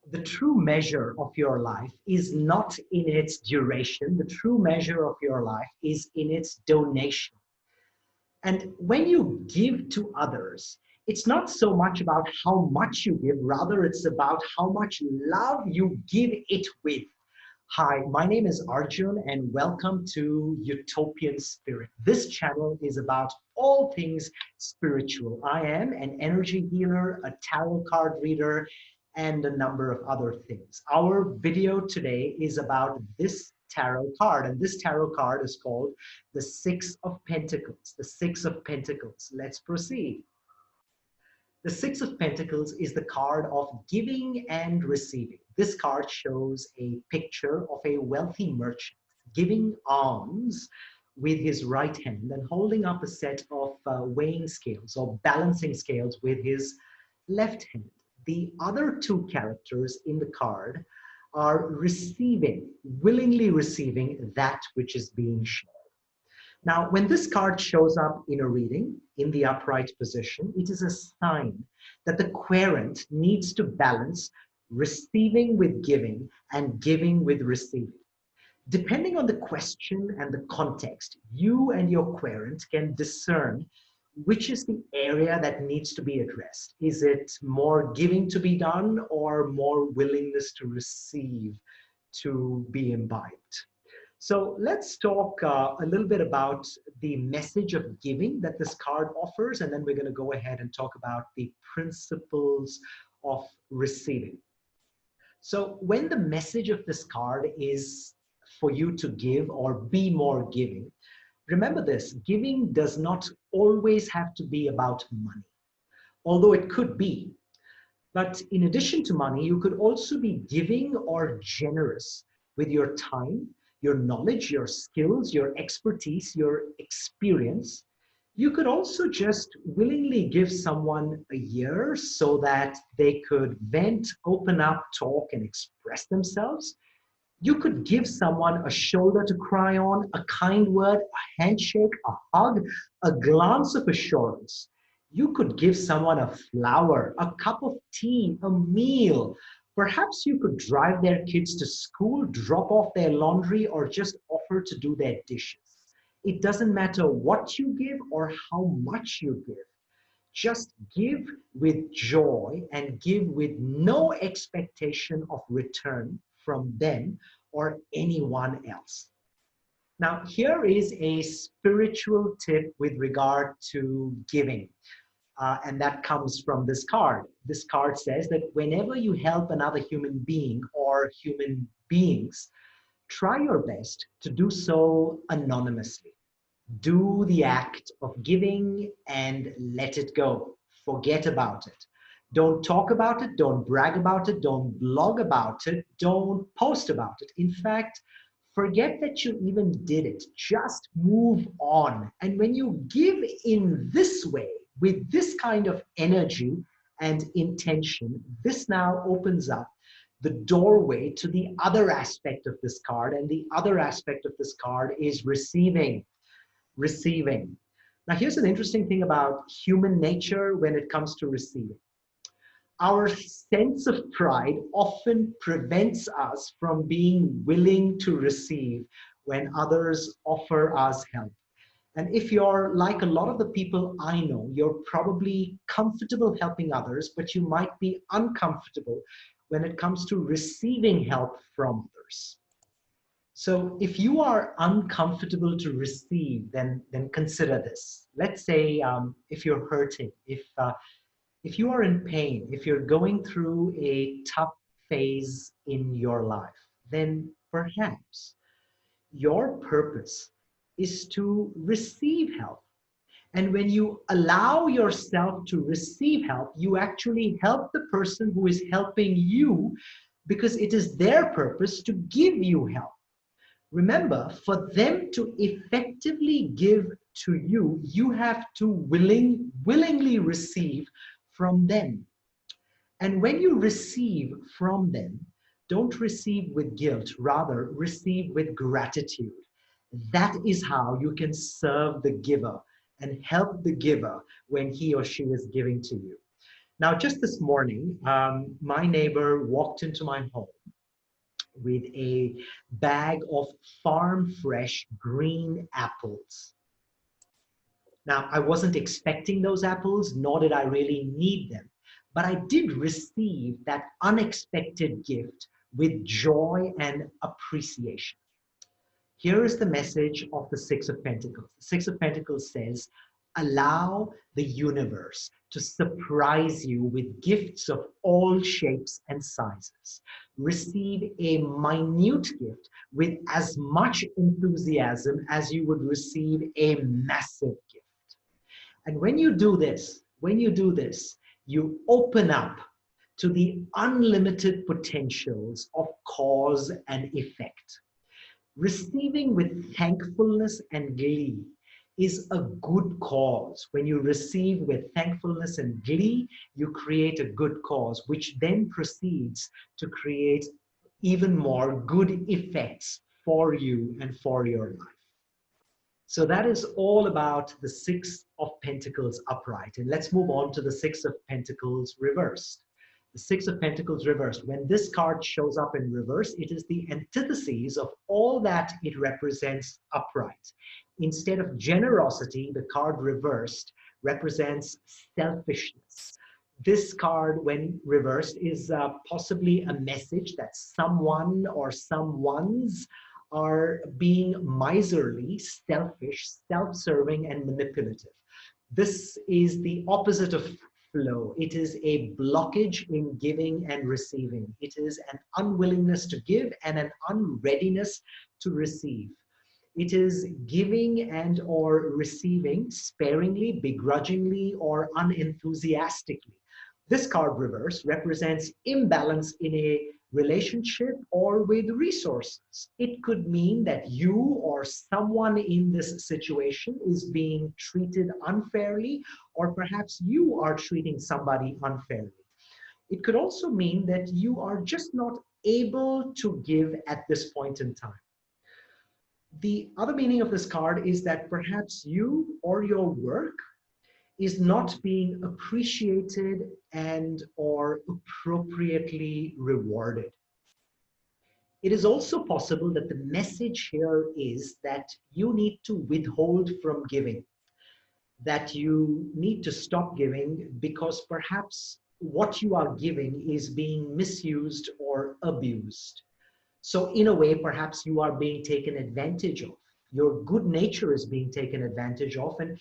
The true measure of your life is not in its duration. The true measure of your life is in its donation. And when you give to others, it's not so much about how much you give, rather, it's about how much love you give it with. Hi, my name is Arjun, and welcome to Utopian Spirit. This channel is about all things spiritual. I am an energy healer, a tarot card reader, and a number of other things. Our video today is about this tarot card, and this tarot card is called the Six of Pentacles. The Six of Pentacles. Let's proceed. The Six of Pentacles is the card of giving and receiving. This card shows a picture of a wealthy merchant giving alms with his right hand and holding up a set of weighing scales or balancing scales with his left hand. The other two characters in the card are receiving, willingly receiving that which is being shared. Now, when this card shows up in a reading in the upright position, it is a sign that the querent needs to balance receiving with giving and giving with receiving. Depending on the question and the context, you and your querent can discern which is the area that needs to be addressed. Is it more giving to be done or more willingness to receive to be imbibed? So let's talk a little bit about the message of giving that this card offers, and then we're going to go ahead and talk about the principles of receiving. So when the message of this card is for you to give or be more giving, remember this: giving does not always have to be about money, although it could be. But in addition to money, you could also be giving or generous with your time, your knowledge, your skills, your expertise, your experience. You could also just willingly give someone a year so that they could vent, open up, talk, and express themselves. You could give someone a shoulder to cry on, a kind word, a handshake, a hug, a glance of assurance. You could give someone a flower, a cup of tea, a meal. Perhaps you could drive their kids to school, drop off their laundry, or just offer to do their dishes. It doesn't matter what you give or how much you give. Just give with joy and give with no expectation of return from them or anyone else. Now, here is a spiritual tip with regard to giving. And that comes from this card. This card says that whenever you help another human being or human beings, try your best to do so anonymously. Do the act of giving and let it go. Forget about it. Don't talk about it. Don't brag about it. Don't blog about it. Don't post about it. In fact, forget that you even did it. Just move on. And when you give in this way, with this kind of energy and intention, this now opens up the doorway to the other aspect of this card. And the other aspect of this card is receiving. Receiving. Now, here's an interesting thing about human nature when it comes to receiving. Our sense of pride often prevents us from being willing to receive when others offer us help. And if you're like a lot of the people I know, you're probably comfortable helping others, but you might be uncomfortable when it comes to receiving help from others. So if you are uncomfortable to receive, then consider this. Let's say if you're hurting, if you are in pain, if you're going through a tough phase in your life, then perhaps your purpose is to receive help. And when you allow yourself to receive help, you actually help the person who is helping you because it is their purpose to give you help. Remember, for them to effectively give to you, you have to willingly receive from them. And when you receive from them, don't receive with guilt, rather receive with gratitude. That is how you can serve the giver and help the giver when he or she is giving to you. Now, just this morning, my neighbor walked into my home with a bag of farm fresh green apples. Now, I wasn't expecting those apples, nor did I really need them, but I did receive that unexpected gift with joy and appreciation. Here is the message of the Six of Pentacles. The Six of Pentacles says, allow the universe to surprise you with gifts of all shapes and sizes. Receive a minute gift with as much enthusiasm as you would receive a massive gift. And when you do this, you open up to the unlimited potentials of cause and effect. Receiving with thankfulness and glee is a good cause. When you receive with thankfulness and glee, you create a good cause, which then proceeds to create even more good effects for you and for your life. So that is all about the Six of Pentacles upright. And let's move on to the Six of Pentacles reversed. The Six of Pentacles reversed. When this card shows up in reverse, it is the antithesis of all that it represents upright. Instead of generosity, the card reversed represents selfishness. This card, when reversed, is possibly a message that someone or someone's are being miserly, selfish, self-serving, and manipulative. This is the opposite of flow. It is a blockage in giving and receiving. It is an unwillingness to give and an unreadiness to receive. It is giving and or receiving sparingly, begrudgingly, or unenthusiastically. This card reverse represents imbalance in a relationship or with resources. It could mean that you or someone in this situation is being treated unfairly, or perhaps you are treating somebody unfairly. It could also mean that you are just not able to give at this point in time. The other meaning of this card is that perhaps you or your work is not being appreciated and or appropriately rewarded. It is also possible that the message here is that you need to withhold from giving, that you need to stop giving because perhaps what you are giving is being misused or abused. So in a way, perhaps you are being taken advantage of. Your good nature is being taken advantage of, and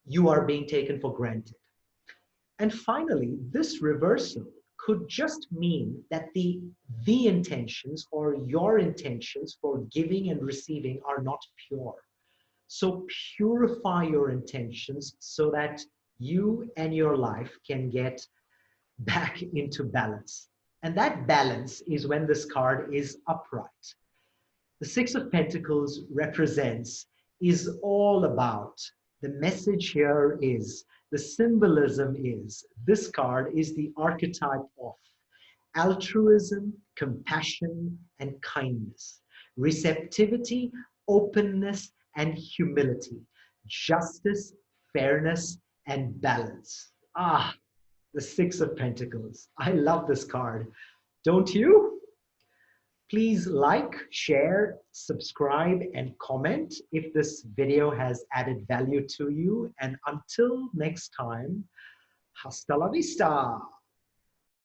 you are being taken for granted. And finally, this reversal could just mean that the intentions or your intentions for giving and receiving are not pure. So purify your intentions so that you and your life can get back into balance. And that balance is when this card is upright. The Six of Pentacles represents, is all about, the message here is, the symbolism is, this card is the archetype of altruism, compassion, and kindness, receptivity, openness, and humility, justice, fairness, and balance. Ah, the Six of Pentacles. I love this card. Don't you? Please like, share, subscribe, and comment if this video has added value to you. And until next time, hasta la vista.